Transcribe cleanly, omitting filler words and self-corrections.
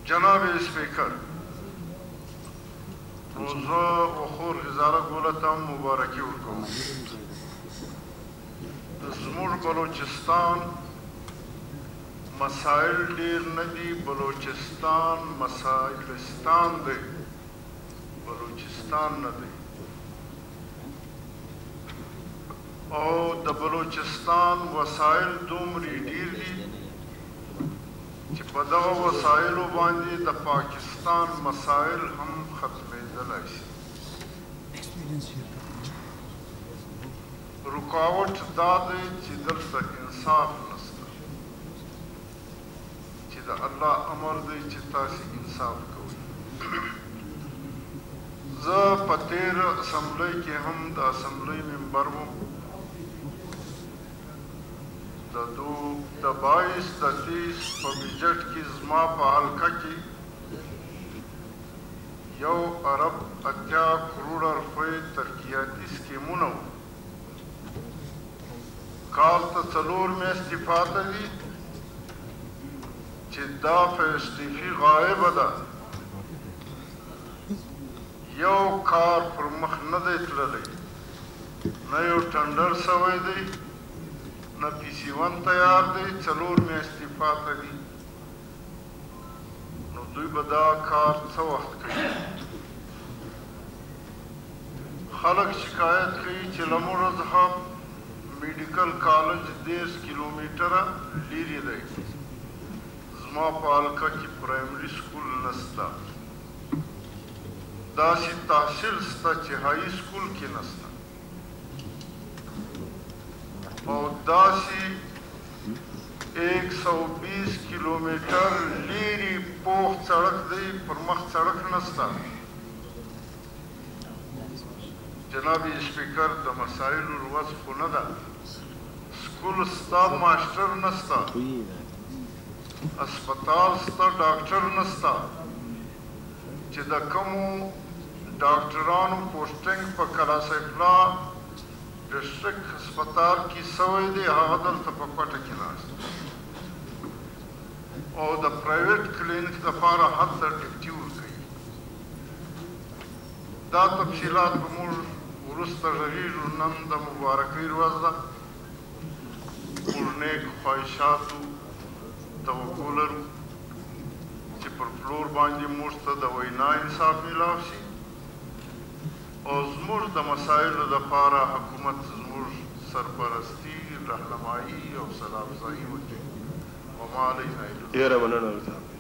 جناب سپیکر روزه و خور هزاره ګوله ته مبارکي ورکوم. زموږ بلوچستان مسائل ډېر نه دي، بلوچستان مسائلستان دی، بلوچستان نه دی. او د بلوچستان وسایل دومره ډېر دي چې په دغه وسایلو باندې د پاکستان مسایل هم ختمېدلی شي. رکاوټ دا دی چې دلته انصاف نشته، چې د الله امر دی چې تاسې انصاف کوئ. زه په تېره اسمبلۍ کې هم د اسمبلۍ ممبر وم. د 22 د 30 په بجټ کې زما په حلقه کې 1 ارب 80 کروڑ روپۍ ترقیاتي سکیمونه وو. کال ته 4 میاشتې پاته دي چې دا فیسټیفي غایبه ده. یو کار پر مخ نه دی تللی، نه یو ټنډر سوی دی، نه PC1 تیار دی. 4 میاشتې پاته دي. نو دوی به دا کار څه وخت کوي؟ خلک شکایت کوي چې له موږ څخه میډیکل کالج 10 کیلومیټره لرې دی. زما په حلقه کې پرایمري سکول نشته، داسې تحصیل شته چې هاي سکول کې نشته، او داسې 120 کیلومیټر لرې پوخ سړک دی، پر مخ سړک نشته. جناب سپیکر د مسایلو روز خو نه ده. سکول شته، ماسټر نشته، اسپتال شته، ډاکټر نشته. چې د کومو ډاکټرانو پوسټینګ په کلاسیفلا ډسټرکټ هسپتال کې سوی دی، هغه دلته په کوټه کې ناست، او د پرایویټ کلینیک لپاره هلته ډیوټي ورکوي. دا تفصیلات به موږ وروسته غږېږو. نن د مبارکۍ ورځ ده. موږ نیک خواهشاتو توقع لرو چې پر فلور باندې موږ ته د وینا انصاف میلاو شي، او زموږ د مسایلو دپاره حکومت زموږ سرپرستي، رهنمایي او سلامزایي وکړي. وما علینا الا البلاغ.